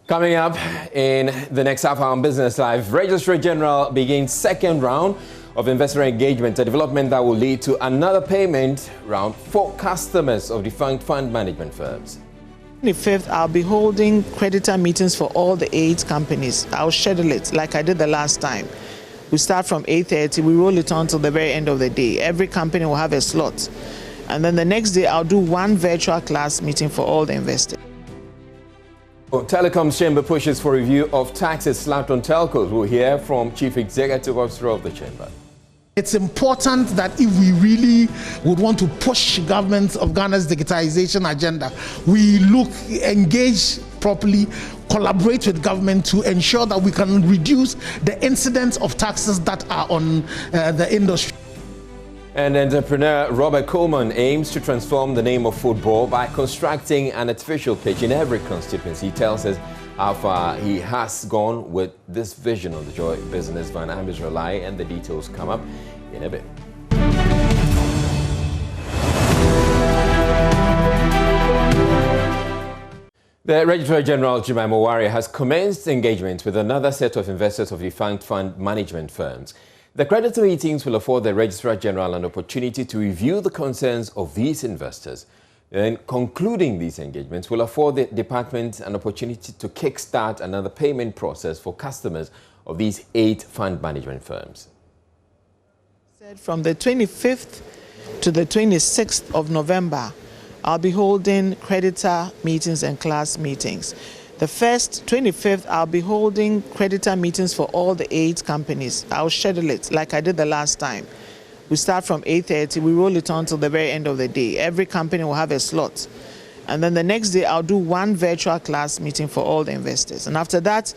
Coming up in the next half hour on Business Live, Registrar General begins second round of investor engagement, a development that will lead to another payment round for customers of defunct fund management firms. On the 5th, I'll be holding creditor meetings for all the 8 companies. I'll schedule it like I did the last time. We start from 8:30, we roll it on till the very end of the day. Every company will have a slot. And then the next day, I'll do one virtual class meeting for all the investors. Telecoms Chamber pushes for review of taxes slapped on telcos. We'll hear from Chief Executive Officer of the Chamber. It's important that if we really would want to push government of Ghana's digitization agenda, we engage properly, collaborate with government to ensure that we can reduce the incidence of taxes that are on the industry. And entrepreneur Robert Coleman aims to transform the name of football by constructing an artificial pitch in every constituency. He tells us how far he has gone with this vision on the Joy Business Van. I'm Israel Lai, and the details come up in a bit. The Registrar General Jemima Warrior has commenced engagement with another set of investors of defunct fund management firms. The creditor meetings will afford the Registrar General an opportunity to review the concerns of these investors. And concluding these engagements will afford the department an opportunity to kickstart another payment process for customers of these 8 fund management firms. From the 25th to the 26th of November, I'll be holding creditor meetings and class meetings. The first, 25th, I'll be holding creditor meetings for all the 8 companies. I'll schedule it like I did the last time. We start from 8:30, we roll it on till the very end of the day. Every company will have a slot. And then the next day, I'll do one virtual class meeting for all the investors. And after that,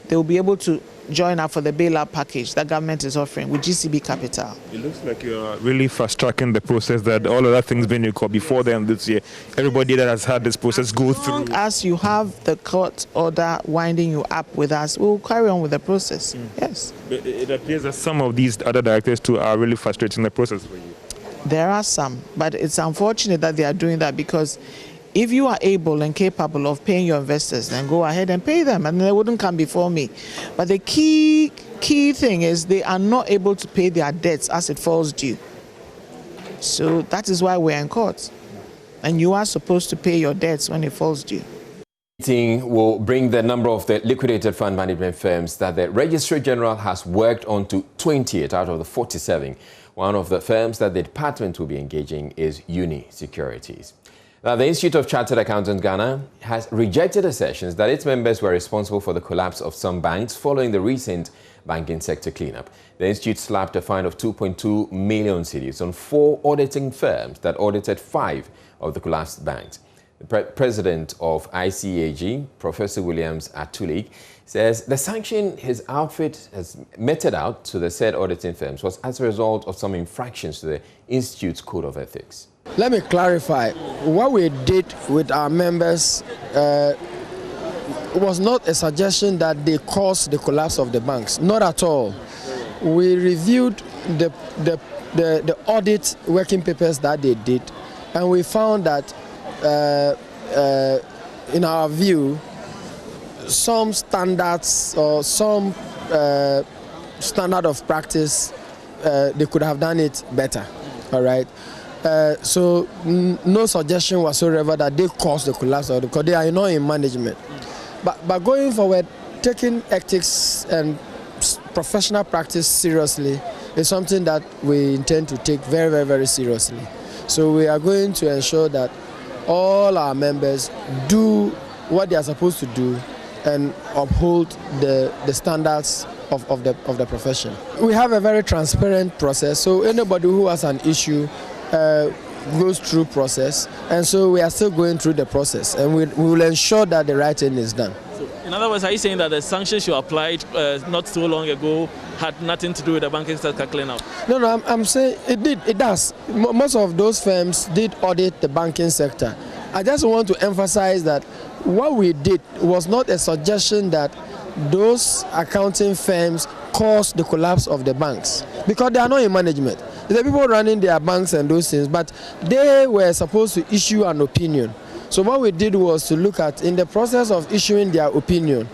they will be able to join up for the bailout package that government is offering with GCB Capital. It looks like you're really fast-tracking the process, that all of that things being recalled before the end of this year. Everybody that has had this process go through. As long as you have the court order winding you up with us, we'll carry on with the process. Yes. But it appears that some of these other directors too are really frustrating the process for you. There are some, but it's unfortunate that they are doing that, because if you are able and capable of paying your investors, then go ahead and pay them, and they wouldn't come before me. But the key thing is they are not able to pay their debts as it falls due. So that is why we're in court. And you are supposed to pay your debts when it falls due. The meeting will bring the number of the liquidated fund management firms that the Registrar General has worked on to 28 out of the 47. One of the firms that the department will be engaging is Uni Securities. Now, the Institute of Chartered Accountants Ghana has rejected assertions that its members were responsible for the collapse of some banks following the recent banking sector cleanup. The institute slapped a fine of 2.2 million cedis on 4 auditing firms that audited 5 of the collapsed banks. The president of ICAG, Professor Williams Atulik, says the sanction his outfit has meted out to the said auditing firms was as a result of some infractions to the institute's code of ethics. Let me clarify. What we did with our members was not a suggestion that they caused the collapse of the banks. Not at all. We reviewed the audit working papers that they did, and we found that, in our view, some standards or some standard of practice, they could have done it better. All right. So no suggestion whatsoever that they caused the collapse of because they are not in management. But going forward, taking ethics and professional practice seriously is something that we intend to take very, very, very seriously. So we are going to ensure that all our members do what they are supposed to do and uphold the standards of the profession. We have a very transparent process, so anybody who has an issue goes through process, and so we are still going through the process, and we will ensure that the right thing is done. So, in other words, are you saying that the sanctions you applied not so long ago had nothing to do with the banking sector cleanup? No, I'm saying it does. Most of those firms did audit the banking sector. I just want to emphasize that what we did was not a suggestion that those accounting firms caused the collapse of the banks, because they are not in management. The people running their banks and those things, but they were supposed to issue an opinion. So what we did was to look at, in the process of issuing their opinion,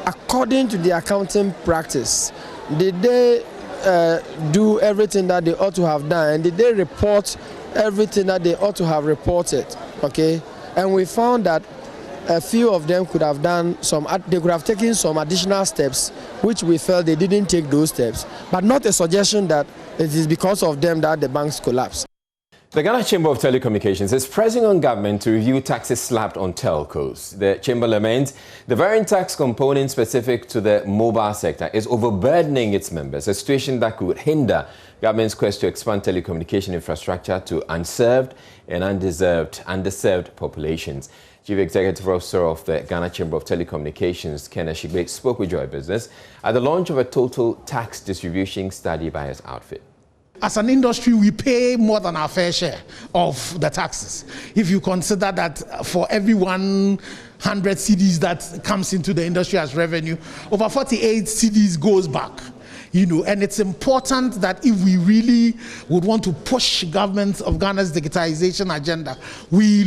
according to the accounting practice, did they do everything that they ought to have done, and did they report everything that they ought to have reported? Okay, and we found that a few of them could have done they could have taken some additional steps, which we felt they didn't take those steps, but not a suggestion that it is because of them that the banks collapsed. The Ghana Chamber of Telecommunications is pressing on government to review taxes slapped on telcos. The chamber laments the variant tax component specific to the mobile sector is overburdening its members, a situation that could hinder government's quest to expand telecommunication infrastructure to unserved and underserved populations. Chief Executive Officer of the Ghana Chamber of Telecommunications, Ken Ashigbe, spoke with Joy Business at the launch of a total tax distribution study by his outfit. As an industry, we pay more than our fair share of the taxes. If you consider that for every 100 cedis that comes into the industry as revenue, over 48 cedis goes back. And it's important that if we really would want to push government of Ghana's digitization agenda, we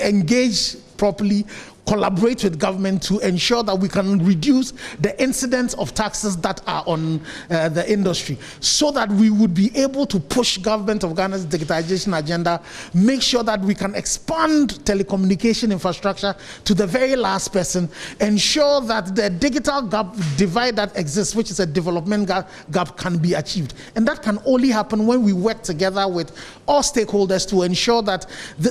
engage properly, collaborate with government to ensure that we can reduce the incidence of taxes that are on the industry, so that we would be able to push government of Ghana's digitization agenda, make sure that we can expand telecommunication infrastructure to the very last person, ensure that the digital gap divide that exists, which is a development gap, can be achieved. And that can only happen when we work together with all stakeholders to ensure that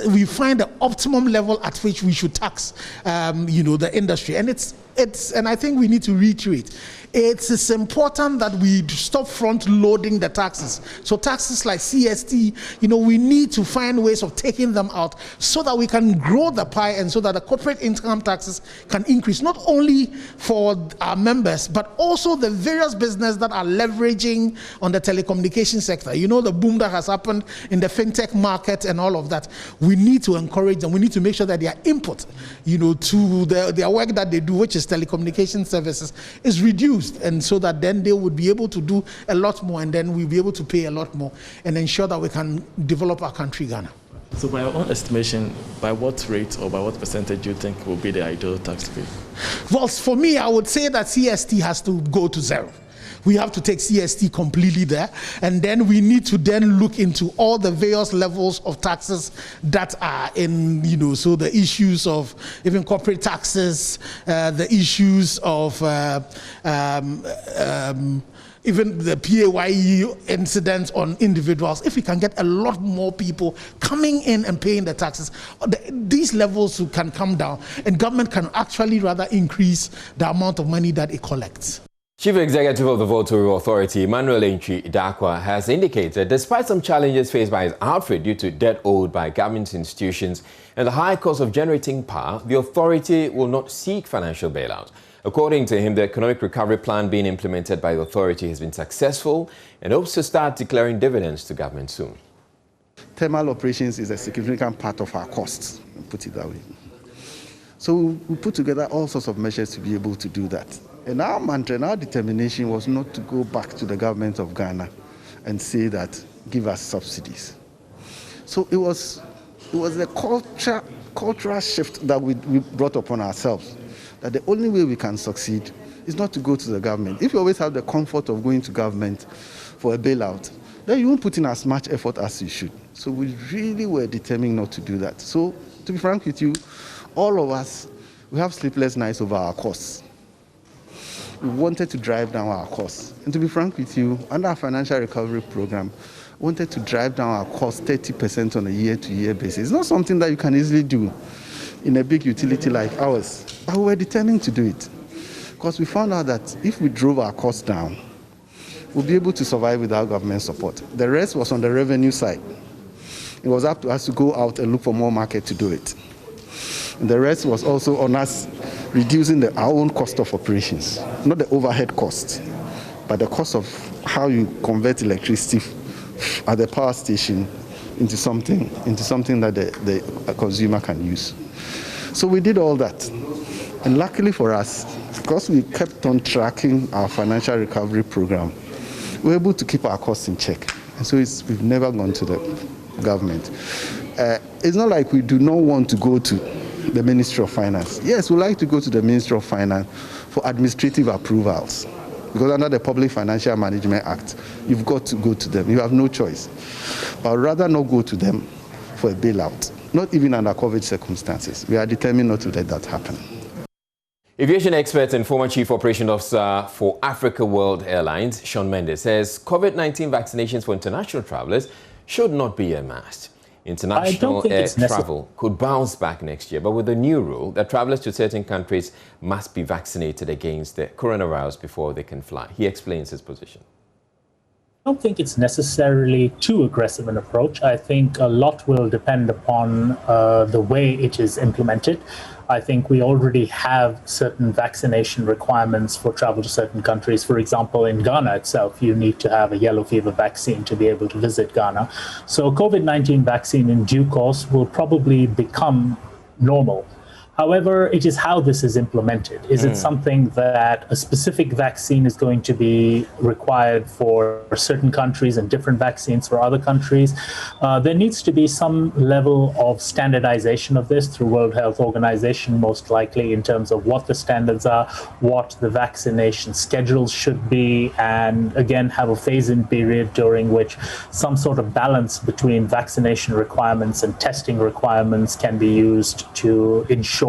we find the optimum level at which we should tax the industry. And I think we need to reiterate, it's important that we stop front loading the taxes. So taxes like CST, we need to find ways of taking them out so that we can grow the pie, and so that the corporate income taxes can increase, not only for our members, but also the various businesses that are leveraging on the telecommunication sector. The boom that has happened in the fintech market and all of that. We need to encourage them. We need to make sure that their input, to their work that they do, which is telecommunication services, is reduced. And so that then they would be able to do a lot more, and then we'll be able to pay a lot more and ensure that we can develop our country, Ghana. So by your own estimation, by what rate or by what percentage do you think will be the ideal tax rate? Well, for me, I would say that CST has to go to zero. We have to take CST completely there, and then we need to then look into all the various levels of taxes that are in, so the issues of even corporate taxes, the issues of even the PAYE incidents on individuals. If we can get a lot more people coming in and paying the taxes, these levels can come down, and government can actually rather increase the amount of money that it collects. Chief Executive of the Votary Authority, Emmanuel Entry Dakwa, has indicated despite some challenges faced by his outfit due to debt owed by government institutions and the high cost of generating power, the authority will not seek financial bailout. According to him, the economic recovery plan being implemented by the authority has been successful and hopes to start declaring dividends to government soon. Thermal operations is a significant part of our costs, put it that way. So we put together all sorts of measures to be able to do that. And our mantra and our determination was not to go back to the government of Ghana and say that, give us subsidies. So it was a cultural shift that we brought upon ourselves, that the only way we can succeed is not to go to the government. If you always have the comfort of going to government for a bailout, then you won't put in as much effort as you should. So we really were determined not to do that. So to be frank with you, all of us, we have sleepless nights over our costs. We wanted to drive down our costs. And to be frank with you, under our financial recovery program, we wanted to drive down our costs 30% on a year-to-year basis. It's not something that you can easily do in a big utility like ours. But we were determined to do it, because we found out that if we drove our costs down, we'll be able to survive without government support. The rest was on the revenue side. It was up to us to go out and look for more market to do it. And the rest was also on us reducing our own cost of operations, not the overhead cost, but the cost of how you convert electricity at the power station into something that the consumer can use. So we did all that. And luckily for us, because we kept on tracking our financial recovery program, we were able to keep our costs in check. And so we've never gone to the government. It's not like we do not want to go to the Ministry of Finance. Yes, we'd like to go to the Ministry of Finance for administrative approvals. Because under the Public Financial Management Act, you've got to go to them. You have no choice. But I'd rather not go to them for a bailout, not even under COVID circumstances. We are determined not to let that happen. Aviation expert and former Chief Operation Officer for Africa World Airlines, Sean Mendes, says COVID-19 vaccinations for international travelers should not be a must. International air travel could bounce back next year, but with the new rule that travelers to certain countries must be vaccinated against the coronavirus before they can fly. He explains his position. I don't think it's necessarily too aggressive an approach. I think a lot will depend upon the way it is implemented. I think we already have certain vaccination requirements for travel to certain countries. For example, in Ghana itself, you need to have a yellow fever vaccine to be able to visit Ghana. So COVID-19 vaccine in due course will probably become normal. However, it is how this is implemented. Is it something that a specific vaccine is going to be required for certain countries and different vaccines for other countries? There needs to be some level of standardization of this through World Health Organization, most likely, in terms of what the standards are, what the vaccination schedules should be, and again, have a phase-in period during which some sort of balance between vaccination requirements and testing requirements can be used to ensure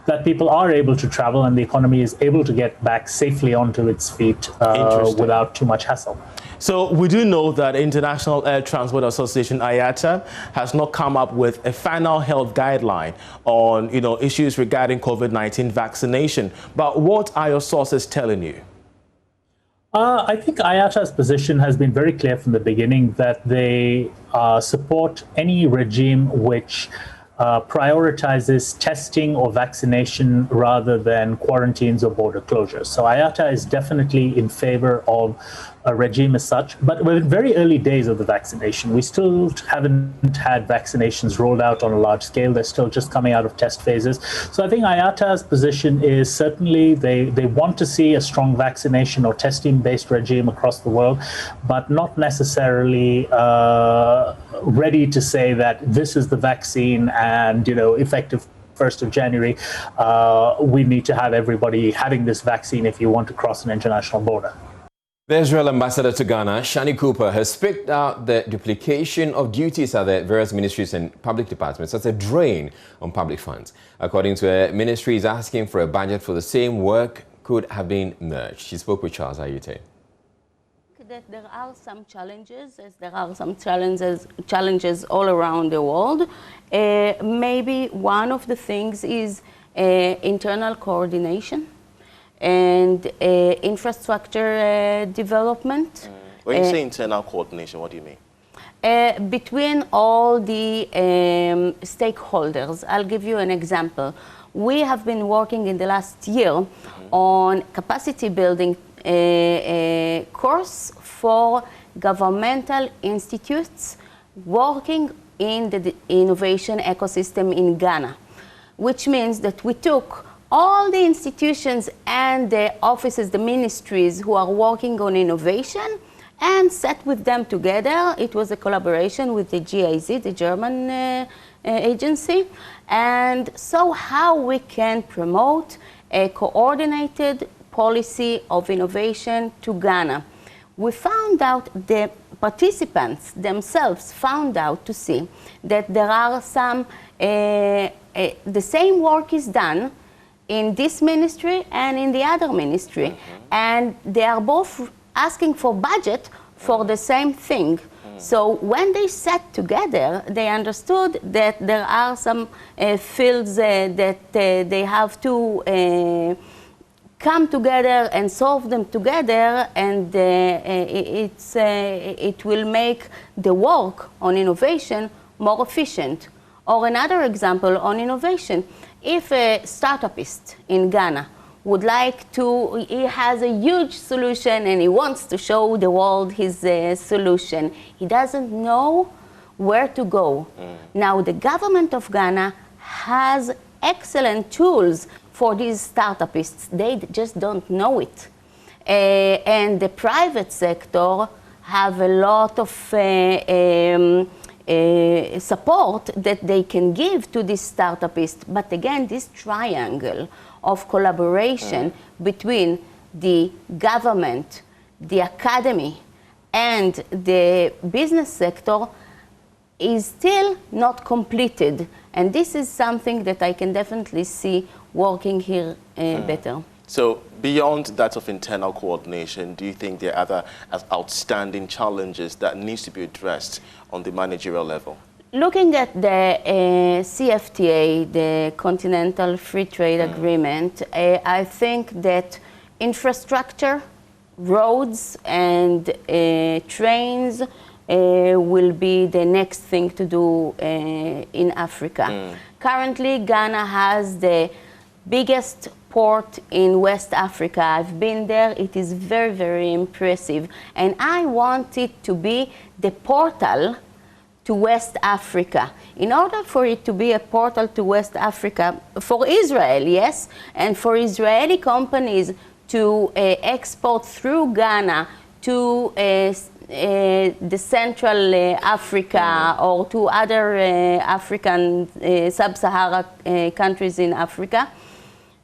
that people are able to travel and the economy is able to get back safely onto its feet without too much hassle. So we do know that International Air Transport Association, IATA, has not come up with a final health guideline on, issues regarding COVID-19 vaccination. But what are your sources telling you? I think IATA's position has been very clear from the beginning that they support any regime which prioritizes testing or vaccination rather than quarantines or border closures. So IATA is definitely in favor of a regime as such, but we're in very early days of the vaccination. We still haven't had vaccinations rolled out on a large scale. They're still just coming out of test phases. So I think IATA's position is certainly they want to see a strong vaccination or testing-based regime across the world, but not necessarily ready to say that this is the vaccine and, effective 1st of January, we need to have everybody having this vaccine if you want to cross an international border. The Israel ambassador to Ghana, Shani Cooper, has picked out the duplication of duties at the various ministries and public departments as a drain on public funds. According to her, ministry is asking for a budget for the same work could have been merged. She spoke with Charles Ayute. That there are some challenges, as there are some challenges all around the world. Maybe one of the things is internal coordination and infrastructure development. When you say internal coordination, what do you mean? Between all the stakeholders. I'll give you an example. We have been working in the last year on capacity building course for governmental institutes working in the innovation ecosystem in Ghana, which means that we took all the institutions and the offices, the ministries who are working on innovation, and sat with them together. It was a collaboration with the GIZ, the German agency, and so how we can promote a coordinated policy of innovation to Ghana. We found out, the participants themselves found out to see that there are some, the same work is done in this ministry and in the other ministry. And they are both asking for budget for the same thing. So when they sat together, they understood that there are some fields that they have to come together and solve them together, and it will make the work on innovation more efficient. Or another example on innovation, if a startupist in Ghana would like to, he has a huge solution and he wants to show the world his solution, he doesn't know where to go. Now the government of Ghana has excellent tools for these startupists. They just don't know it. And the private sector have a lot of support that they can give to these startupists. But again, this triangle of collaboration between the government, the academy, and the business sector is still not completed. And this is something that I can definitely see working here better. So beyond that of internal coordination, do you think there are other outstanding challenges that needs to be addressed on the managerial level? Looking at the CFTA, the Continental Free Trade Agreement, I think that infrastructure, roads and trains will be the next thing to do in Africa. Currently, Ghana has the biggest port in West Africa. I've been there. It is very, very impressive. And I want it to be the portal to West Africa. In order for it to be a portal to West Africa, for Israel, yes, and for Israeli companies to export through Ghana to the Central Africa or to other African sub-Sahara countries in Africa,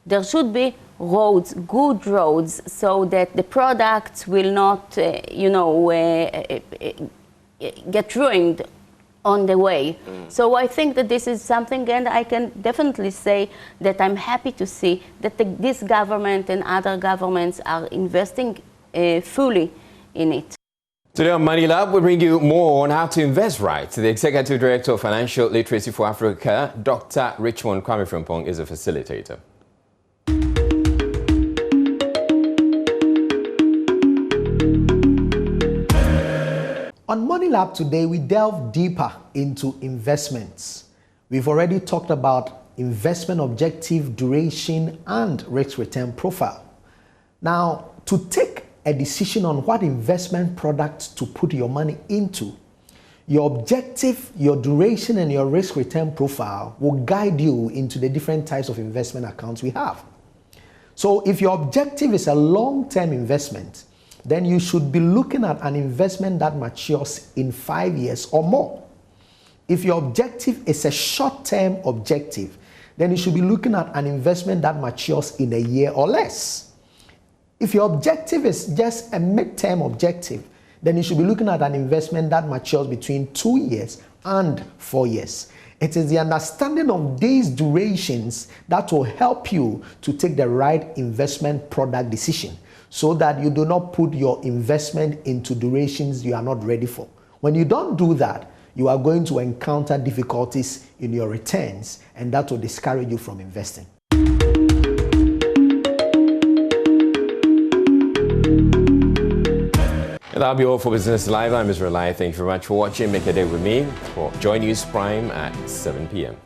there should be roads, good roads, so that the products will not, get ruined on the way. So I think that this is something, and I can definitely say that I'm happy to see that this government and other governments are investing fully in it. Today on Money Lab, we bring you more on how to invest right. The Executive Director of Financial Literacy for Africa, Dr. Richmond Kwame Frimpong, is a facilitator. On Money Lab today, we delve deeper into investments. We've already talked about investment objective, duration, and risk-return profile. Now, to take a decision on what investment products to put your money into, your objective, your duration, and your risk-return profile will guide you into the different types of investment accounts we have. So if your objective is a long-term investment, then you should be looking at an investment that matures in 5 years or more. If your objective is a short-term objective, then you should be looking at an investment that matures in a year or less. If your objective is just a mid-term objective, then you should be looking at an investment that matures between 2 years and 4 years. It is the understanding of these durations that will help you to take the right investment product decision, so that you do not put your investment into durations you are not ready for. When you don't do that, you are going to encounter difficulties in your returns, and that will discourage you from investing. And that'll be all for Business Live. I'm Israel Lai. Thank you very much for watching. Make a day with me for JoyNews Prime at 7 p.m.